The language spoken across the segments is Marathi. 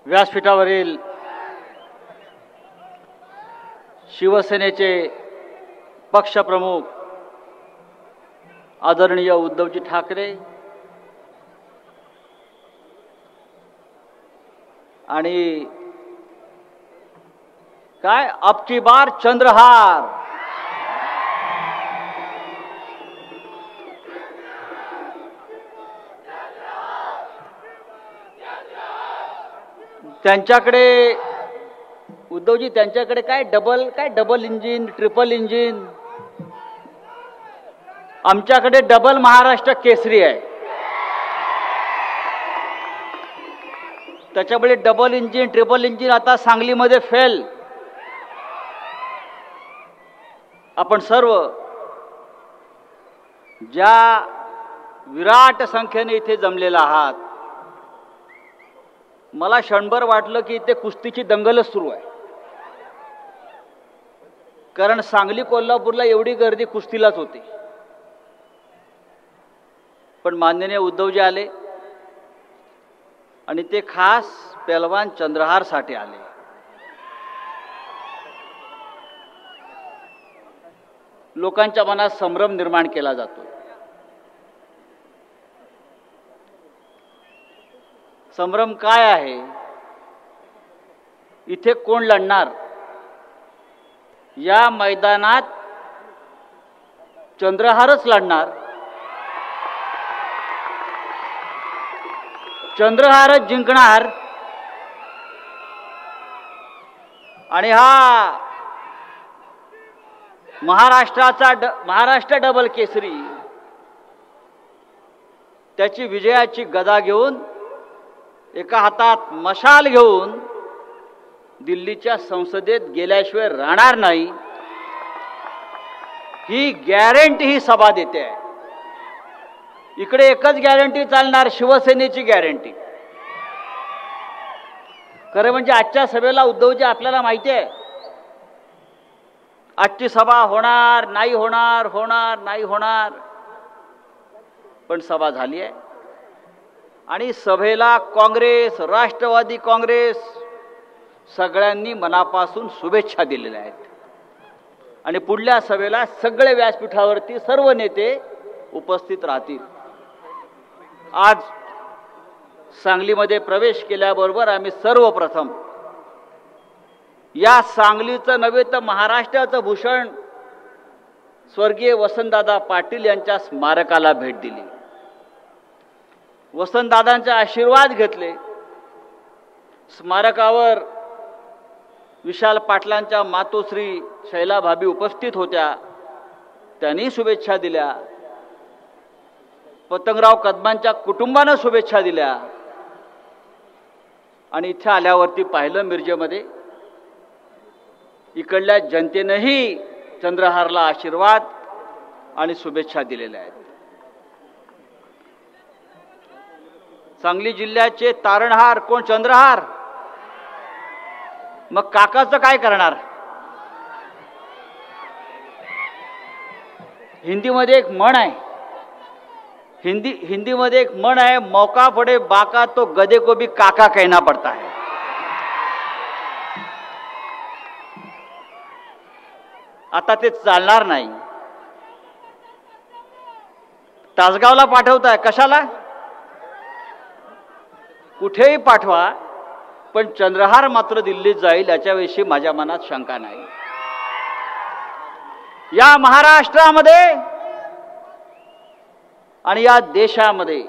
व्यासपीठावरील शिवसेनेचे पक्षप्रमुख आदरणीय उद्धवजी ठाकरे आणि काय अब की बार चंद्रहार त्यांच्याकडे उद्धवजी त्यांच्याकडे काय डबल इंजिन ट्रिपल इंजिन, आमच्याकडे डबल महाराष्ट्र केसरी आहे. त्याच्यामुळे डबल इंजिन ट्रिपल इंजिन आता सांगलीमध्ये फेल. आपण सर्व ज्या विराट संख्येने इथे जमलेला आहात, मला क्षणभर वाटलं की इथे कुस्तीची दंगलच सुरू आहे. कारण सांगली कोल्हापूरला एवढी गर्दी कुस्तीलाच होती. पण माननीय उद्धवजी आले आणि ते खास पेलवान चंद्रहारसाठी आले. लोकांच्या मनात संभ्रम निर्माण केला जातो. संभ्रम काय आहे? इथे कोण लढणार? या मैदानात चंद्रहारच लढणार. चंद्रहारच जिंकणार. आणि हा महाराष्ट्र डबल केसरी त्याची विजयाची गदा घेऊन, एका हातात मशाल घेऊन दिल्लीच्या संसदेत गेल्याशिवाय राहणार नाही, ही गॅरंटी ही सभा देते आहे. इकडे एकच गॅरंटी चालणार, शिवसेनेची गॅरंटी. खरं म्हणजे आजच्या सभेला उद्धवजी आपल्याला माहिती आहे, आजची सभा होणार नाही होणार, होणार नाही होणार, पण सभा झाली आहे. आणि सभेला काँग्रेस, राष्ट्रवादी काँग्रेस सगळ्यांनी मनापासून शुभेच्छा दिलेल्या आहेत. आणि पुढल्या सभेला सगळे व्यासपीठावरती सर्व नेते उपस्थित राहतील. आज सांगलीमध्ये प्रवेश केल्याबरोबर आम्ही सर्वप्रथम या सांगलीचं नव्हे तर महाराष्ट्राचं भूषण स्वर्गीय वसंतदादा पाटील यांच्या स्मारकाला भेट दिली. वसंतदादांचे आशीर्वाद घेतले. स्मारकावर विशाल पाटलांच्या मातोश्री शैलाभाबी उपस्थित होत्या, त्यांनी शुभेच्छा दिल्या. पतंगराव कदमांच्या कुटुंबानं शुभेच्छा दिल्या. आणि इथे आल्यावरती पाहिलं मिरजेमध्ये इकडल्या जनतेनंही चंद्रहारला आशीर्वाद आणि शुभेच्छा दिलेल्या आहेत. सांगली जिल्ह्याचे तारणहार कोण? चंद्रहार. मग काकाचं काय करणार? हिंदीमध्ये एक म्हण आहे, हिंदीमध्ये एक म्हण आहे, मौका पडे बाका तो गधे को भी काका कहना पड़ता है. आता ते चालणार नाही. तासगावला पाठवताय, कशाला? कुठेही पाठवा, पण चंद्रहार मात्र दिल्लीत जाईल याच्याविषयी माझ्या मनात शंका नाही. या महाराष्ट्रामध्ये आणि या देशामध्ये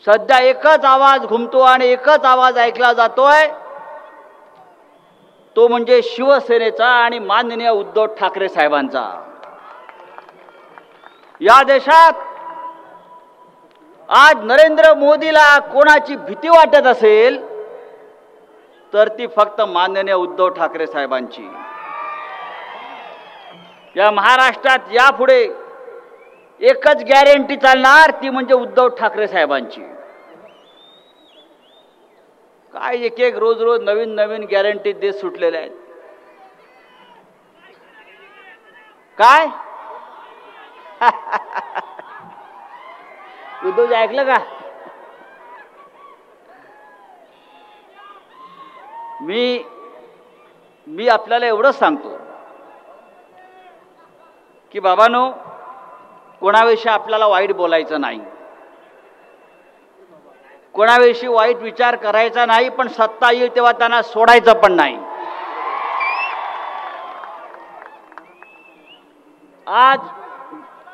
सध्या एकच आवाज घुमतो आणि एकच आवाज ऐकला जातोय, तो म्हणजे शिवसेनेचा आणि माननीय उद्धव ठाकरे साहेबांचा. या देशात आज नरेंद्र मोदीला कोणाची भीती वाटत असेल तर ती फक्त माननीय उद्धव ठाकरे साहेबांची. या महाराष्ट्रात यापुढे एकच गॅरंटी चालणार, ती म्हणजे उद्धव ठाकरे साहेबांची. काय एक एक रोज नवीन नवीन गॅरंटी देत सुटलेल्या आहेत. काय उद्धवजी ऐकलं का? मी आपल्याला एवढंच सांगतो की बाबांनो, कोणाविषयी आपल्याला वाईट बोलायचं नाही, कोणाविषयी वाईट विचार करायचा नाही, पण सत्ता येईल तेव्हा त्यांना सोडायचं पण नाही. आज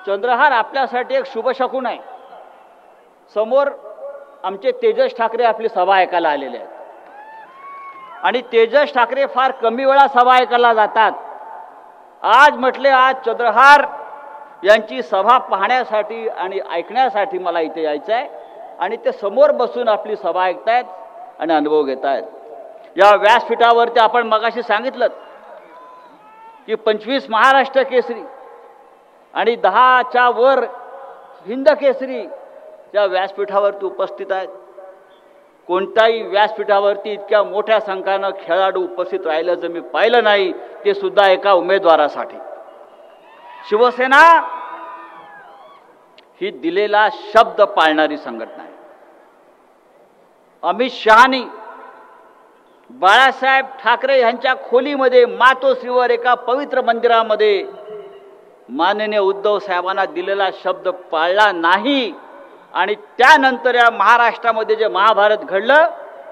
चंद्रहार आपल्यासाठी एक शुभशकुन आहे. समोर आमचे तेजस ठाकरे आपली सभा ऐकायला आलेले आहेत आणि तेजस ठाकरे फार कमी वेळा सभा ऐकायला जातात. आज म्हटले, आज चंद्रहार यांची सभा पाहण्यासाठी आणि ऐकण्यासाठी मला इथे यायचं आहे आणि ते समोर बसून आपली सभा ऐकतायत आणि अनुभव घेत आहेत. या व्यासपीठावरती आपण मगाशी सांगितलं की 25 महाराष्ट्र केसरी आणि 10च्या वर हिंद केसरी या व्यासपीठावरती उपस्थित आहेत. कोणत्याही व्यासपीठावरती इतक्या मोठ्या संख्येनं खेळाडू उपस्थित राहिलं जर मी पाहिलं नाही, ते सुद्धा एका उमेदवारासाठी. शिवसेना ही दिलेला शब्द पाळणारी संघटना आहे. अमित शहानी बाळासाहेब ठाकरे यांच्या खोलीमध्ये मातोश्रीवर एका पवित्र मंदिरामध्ये माननीय उद्धव साहेबांना दिलेला शब्द पाळला नाही आणि त्यानंतर या महाराष्ट्रामध्ये जे महाभारत घडलं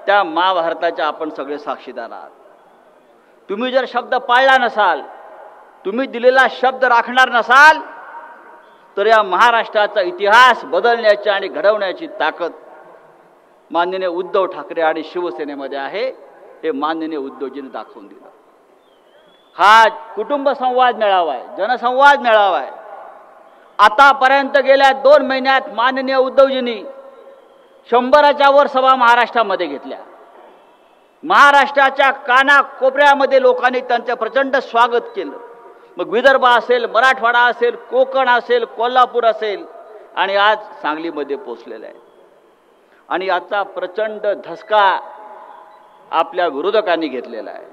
त्या महाभारताच्या आपण सगळे साक्षीदार आहात. तुम्ही जर शब्द पाळला नसाल, तुम्ही दिलेला शब्द राखणार नसाल, तर या महाराष्ट्राचा इतिहास बदलण्याची आणि घडवण्याची ताकद माननीय उद्धव ठाकरे आणि शिवसेनेमध्ये आहे. हे माननीय उद्धवजींनी दाखवून दिलं. हा कुटुंब संवाद मेळावा आहे, जनसंवाद मेळावा आहे. आतापर्यंत गेल्या 2 महिन्यात माननीय उद्धवजींनी 100च्या वर सभा महाराष्ट्रामध्ये घेतल्या. महाराष्ट्राच्या कानाकोपऱ्यामध्ये लोकांनी त्यांचं प्रचंड स्वागत केलं. मग विदर्भ असेल, मराठवाडा असेल, कोकण असेल, कोल्हापूर असेल आणि आज सांगलीमध्ये पोहोचलेलं आहे. आणि आजचा प्रचंड धसका आपल्या विरोधकांनी घेतलेला आहे.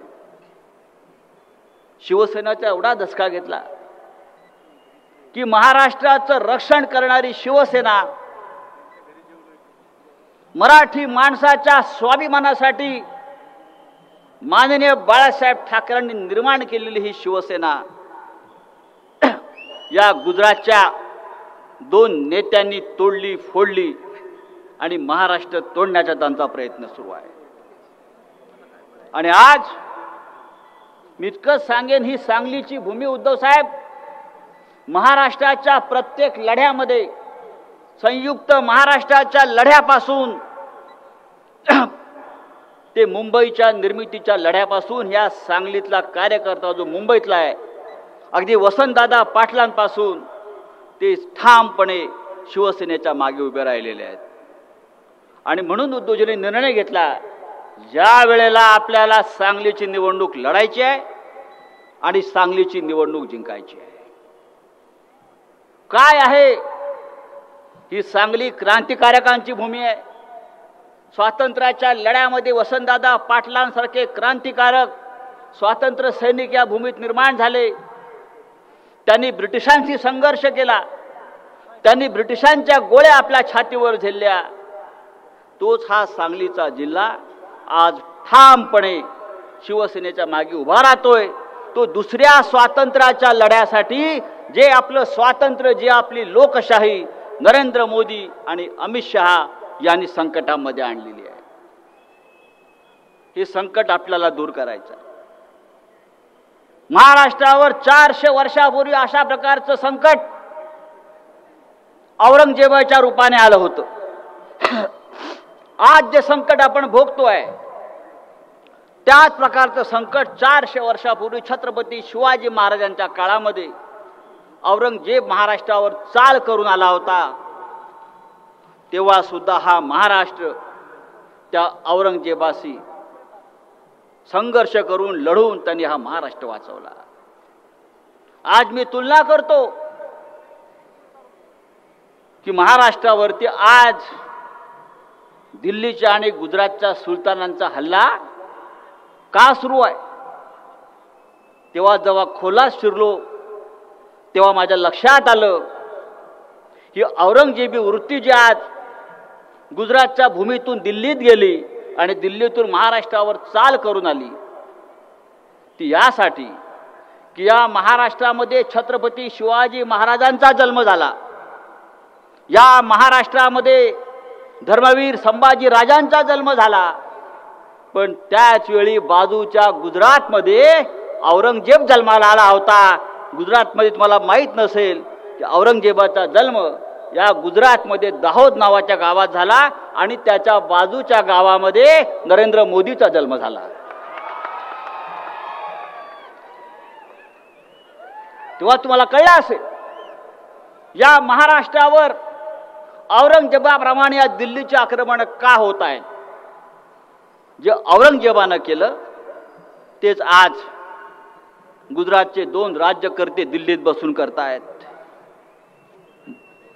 शिवसेनेचा एवढा धसका घेतला की महाराष्ट्राचं रक्षण करणारी शिवसेना मराठी माणसाच्या स्वाभिमानासाठी माननीय बाळासाहेब ठाकरेंनी निर्माण केलेली ही शिवसेना या गुजरातच्या 2 नेत्यांनी तोडली फोडली आणि महाराष्ट्र तोडण्याचा त्यांचा प्रयत्न सुरू आहे. आणि आज मी इतकंच सांगेन, ही सांगलीची भूमी उद्धव साहेब महाराष्ट्राच्या प्रत्येक लढ्यामध्ये, संयुक्त महाराष्ट्राच्या लढ्यापासून ते मुंबईच्या निर्मितीच्या लढ्यापासून या सांगलीतला कार्यकर्ता जो मुंबईतला आहे, अगदी वसंतदादा पाटलांपासून ते ठामपणे शिवसेनेच्या मागे उभे राहिलेले आहेत. आणि म्हणून उद्धवजींनी निर्णय घेतला, ज्या वेळेला आपल्याला सांगलीची निवडणूक लढायची आहे आणि सांगलीची निवडणूक जिंकायची आहे. काय आहे ही सांगली? क्रांतिकारकांची भूमी आहे. स्वातंत्र्याच्या लढ्यामध्ये वसंतदादा पाटलांसारखे क्रांतिकारक स्वातंत्र्य सैनिक या भूमीत निर्माण झाले. त्यांनी ब्रिटिशांशी संघर्ष केला, त्यांनी ब्रिटिशांच्या गोळ्या आपल्या छातीवर झेलल्या. तोच हा सांगलीचा जिल्हा आज ठामपणे शिवसेनेच्या मागे उभा राहतोय. तो दुसऱ्या स्वातंत्र्याच्या लढ्यासाठी, जे आपलं स्वातंत्र्य, जे आपली लोकशाही नरेंद्र मोदी आणि अमित शहा यांनी संकटामध्ये आणलेली आहे. हे संकट आपल्याला दूर करायचं आहे. महाराष्ट्रावर 400 वर्षापूर्वी अशा प्रकारचं संकट औरंगजेबाच्या रूपाने आलं होतं. आज जे संकट आपण भोगतोय त्याच प्रकारचं संकट 400 वर्षापूर्वी छत्रपती शिवाजी महाराजांच्या काळामध्ये औरंगजेब महाराष्ट्रावर चाल करून आला होता. तेव्हा सुद्धा हा महाराष्ट्र त्या औरंगजेबाशी संघर्ष करून लढून त्यांनी हा महाराष्ट्र वाचवला. आज मी तुलना करतो की महाराष्ट्रावरती आज दिल्लीच्या आणि गुजरातच्या सुलतानांचा हल्ला का सुरू आहे. तेव्हा जेव्हा खोलात शिरलो तेव्हा माझ्या लक्षात आलं ही औरंगजेबी वृत्ती जी आज गुजरातच्या भूमीतून दिल्लीत गेली, आणि दिल्लीतून महाराष्ट्रावर चाल करून आली ती यासाठी की या महाराष्ट्रामध्ये छत्रपती शिवाजी महाराजांचा जन्म झाला, या महाराष्ट्रामध्ये धर्मवीर संभाजी राजांचा जन्म झाला, पण त्याच वेळी बाजूच्या गुजरातमध्ये औरंगजेब जन्माला आला होता. गुजरातमध्ये तुम्हाला माहीत नसेल की औरंगजेबाचा जन्म या गुजरातमध्ये दाहोद नावाच्या गावात झाला आणि त्याच्या बाजूच्या गावामध्ये नरेंद्र मोदीचा जन्म झाला. तेव्हा तुम्हाला कळलं असेल या महाराष्ट्रावर औरंगजेबाप्रमाणे या दिल्लीचे आक्रमण का होत आहे. जे औरंगजेबानं केलं तेच आज गुजरातचे 2 राज्यकर्ते दिल्लीत बसून करतायत.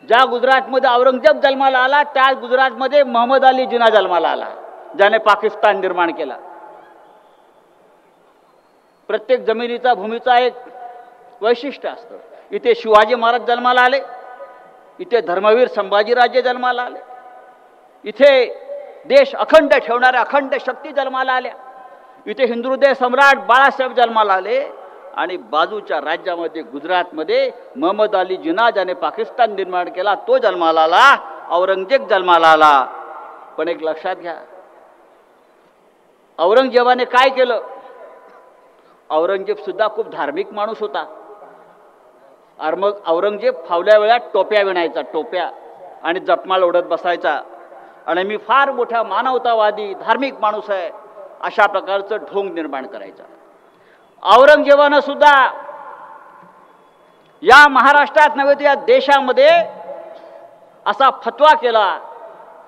ज्या गुजरातमध्ये औरंगजेब जन्माला आला त्याच गुजरातमध्ये मोहम्मद अली जिना जन्माला आला, ज्याने पाकिस्तान निर्माण केला. प्रत्येक जमिनीचा भूमीचा एक वैशिष्ट्य असतं. इथे शिवाजी महाराज जन्माला आले, इथे धर्मवीर संभाजीराजे जन्माला आले, इथे देश अखंड ठेवणाऱ्या अखंड शक्ती जन्माला आल्या, इथे हिंदुहृदय सम्राट बाळासाहेब जन्माला आले, आणि बाजूच्या राज्यामध्ये गुजरातमध्ये मोहम्मद अली जिना ज्याने पाकिस्तान निर्माण केला तो जन्माला आला, औरंगजेब जन्माला आला. पण एक लक्षात घ्या, औरंगजेबाने काय केलं. औरंगजेब सुद्धा खूप धार्मिक माणूस होता. मग औरंगजेब फावल्या वेळात टोप्या विणायचा, टोप्या, आणि जपमाळ ओढत बसायचा, आणि मी फार मोठा मानवतावादी धार्मिक माणूस आहे अशा प्रकारचं ढोंग निर्माण करायचा. औरंगजेबानं सुद्धा या महाराष्ट्रात नव्हे तर या देशामध्ये असा फतवा केला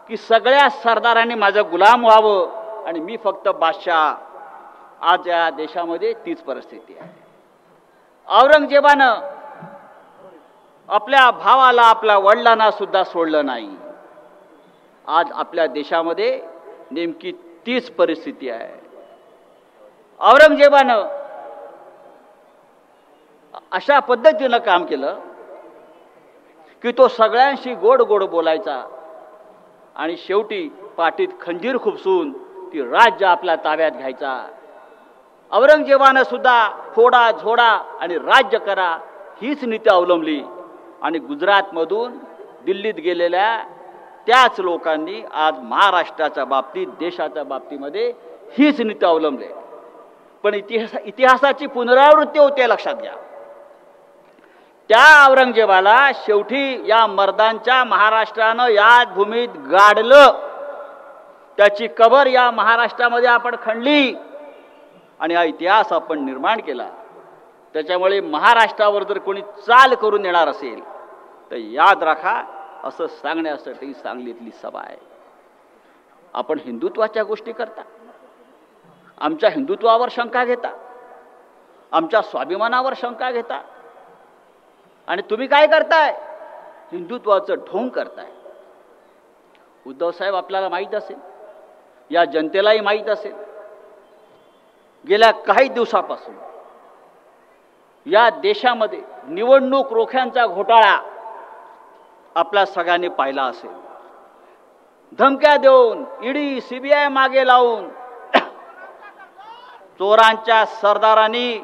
की सगळ्या सरदारांनी माझं गुलाम व्हावं आणि मी फक्त बादशाह. आज या देशामध्ये तीच परिस्थिती आहे. औरंगजेबानं आपल्या भावाला, आपल्या वडिलांना सुद्धा सोडलं नाही. आज आपल्या देशामध्ये नेमकी तीच परिस्थिती आहे. औरंगजेबानं अशा पद्धतीनं काम केलं की तो सगळ्यांशी गोड गोड बोलायचा आणि शेवटी पाठीत खंजीर खुपसून ती राज्य आपल्या ताब्यात घ्यायचा. औरंगजेबानं सुद्धा फोडा झोडा आणि राज्य करा हीच नीती अवलंबली, आणि गुजरातमधून दिल्लीत गेलेल्या त्याच लोकांनी आज महाराष्ट्राच्या बाबतीत, देशाच्या बाबतीमध्ये हीच नीती अवलंबली. पण इतिहासाची पुनरावृत्ती होते, लक्षात घ्या. त्या औरंगजेबाला शेवटी या मर्दांच्या महाराष्ट्रानं या भूमीत गाडलं, त्याची कबर या महाराष्ट्रामध्ये आपण खणली आणि हा इतिहास आपण निर्माण केला. त्याच्यामुळे महाराष्ट्रावर जर कोणी चाल करून येणार असेल तर याद राखा, असं सांगण्यासाठी सांगलीतली सभा आहे. आपण हिंदुत्वाच्या गोष्टी करता, आमच्या हिंदुत्वावर शंका घेता, आमच्या स्वाभिमानावर शंका घेता, आणि तुम्ही काय करताय, हिंदुत्वाचं ढोंग करताय. उद्धव साहेब, आपल्याला माहीत असेल, या जनतेलाही माहीत असेल, गेल्या काही दिवसापासून या देशामध्ये निवडणूक रोख्यांचा घोटाळा आपल्या सगळ्यांनी पाहिला असेल. धमक्या देऊन, ईडी सीबीआय मागे लावून चोरांच्या सरदारांनी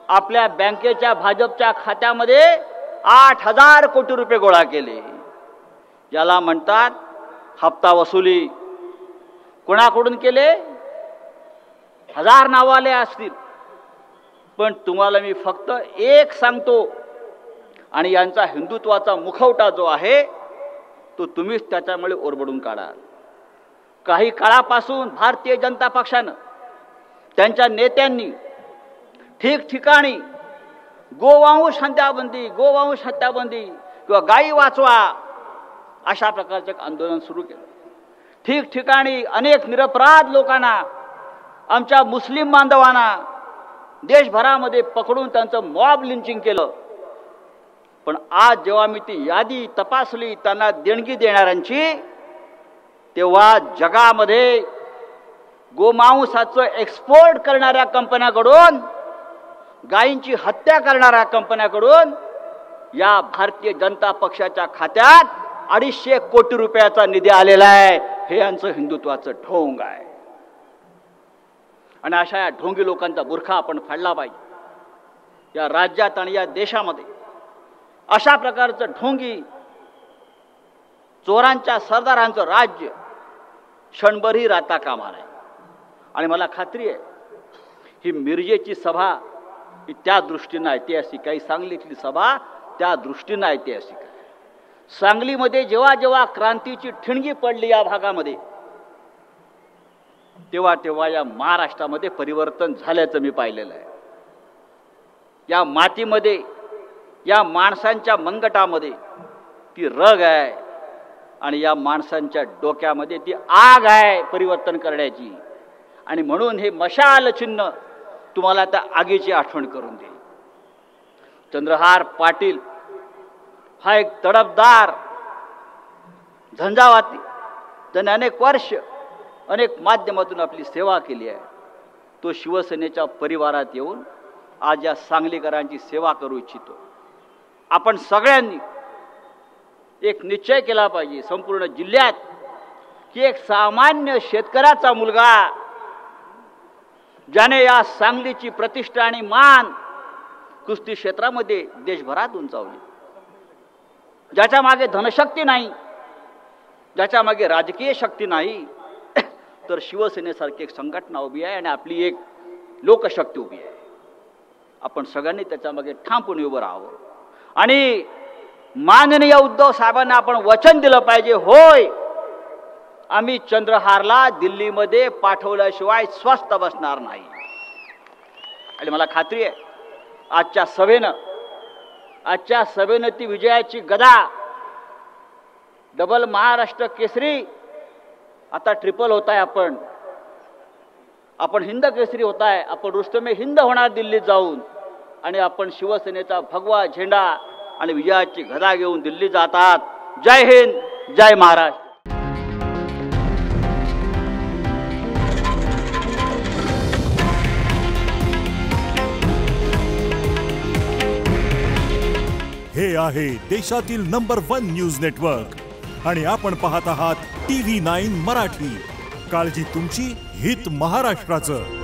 आपल्या बँकेच्या, भाजपच्या खात्यामध्ये 8,000 कोटी रुपये गोळा केले. याला म्हणतात हप्ता वसुली. कोणाकडून केले? 1000 नावाले असतील, पण तुम्हाला मी फक्त एक सांगतो, आणि यांचा हिंदुत्वाचा मुखवटा जो आहे तो तुम्हीच त्याच्यामुळे ओरबडून काढाल. काही काळापासून भारतीय जनता पक्षानं, त्यांच्या नेत्यांनी ठिकठिकाणी गोवंश हत्याबंदी, गोवंश हत्याबंदी किंवा गायी वाचवा अशा प्रकारचं एक आंदोलन सुरू केलं. ठिकठिकाणी अनेक निरपराध लोकांना, आमच्या मुस्लिम बांधवांना देशभरामध्ये पकडून त्यांचं मॉब लिंचिंग केलं. पण आज जेव्हा मी ती यादी तपासली त्यांना देणगी देणाऱ्यांची, तेव्हा जगामध्ये गोमांसाचं एक्सपोर्ट करणाऱ्या कंपन्याकडून, गायींची हत्या करणाऱ्या कंपन्याकडून या भारतीय जनता पक्षाच्या खात्यात 250 कोटी रुपयाचा निधी आलेला आहे. हे यांचं हिंदुत्वाचं ढोंग आहे. आणि अशा या ढोंगी लोकांचा बुरखा आपण फाडला पाहिजे. या राज्यात आणि या देशामध्ये अशा प्रकारचं ढोंगी चोरांच्या सरदारांचं राज्य क्षणभरही राहता कामा नये. आणि मला खात्री आहे ही मिरजेची सभा ही त्या दृष्टीनं ऐतिहासिक आहे, सांगलीतली सभा त्या दृष्टीनं ऐतिहासिक आहे. सांगलीमध्ये जेव्हा जेव्हा क्रांतीची ठिणगी पडली या भागामध्ये, तेव्हा तेव्हा या महाराष्ट्रामध्ये परिवर्तन झाल्याचं मी पाहिलेलं आहे. या मातीमध्ये, या माणसांच्या मनगटामध्ये ती रग आहे आणि या माणसांच्या डोक्यामध्ये ती आग आहे परिवर्तन करण्याची. आणि म्हणून हे मशाल चिन्ह तुम्हाला त्या आगीची आठवण करून देईल. चंद्रहार पाटील हा एक तडफदार, झंझावाती, त्याने अनेक वर्ष अनेक माध्यमातून आपली सेवा केली आहे. तो शिवसेनेच्या परिवारात येऊन आज या सांगलीकरांची सेवा करू इच्छितो. आपण सगळ्यांनी एक निश्चय केला पाहिजे संपूर्ण जिल्ह्यात की एक सामान्य शेतकऱ्याचा मुलगा ज्याने या सांगलीची प्रतिष्ठा आणि मान कुस्ती क्षेत्रामध्ये देशभरात उंचावली, ज्याच्या मागे धनशक्ती नाही, ज्याच्या मागे राजकीय शक्ती नाही, तर शिवसेनेसारखी एक संघटना उभी आहे आणि आपली एक लोकशक्ती उभी आहे. आपण सगळ्यांनी त्याच्यामागे ठामपणे उभं राहावं. आणि माननीय उद्धव साहेबांना आपण वचन दिलं पाहिजे, होय आम्ही चंद्रहारला दिल्लीमध्ये पाठवल्याशिवाय स्वस्थ बसणार नाही. आणि मला खात्री आहे आजच्या सभेनं ती विजयाची गदा, डबल महाराष्ट्र केसरी, आता ट्रिपल होत आहे. आपण हिंद केसरी होत आहे. आपण रुस्तमे हिंद होणार दिल्लीत जाऊन. आणि आपण शिवसेनेचा भगवा झेंडा आणि विजयाची गदा घेऊन दिल्ली जातात. जय हिंद, जय महाराष्ट्र. हे आहे देशातील नंबर 1 न्यूज नेटवर्क आणि आपण पाहत आहात TV9 मराठी. काळजी तुमची, हित महाराष्ट्राचं.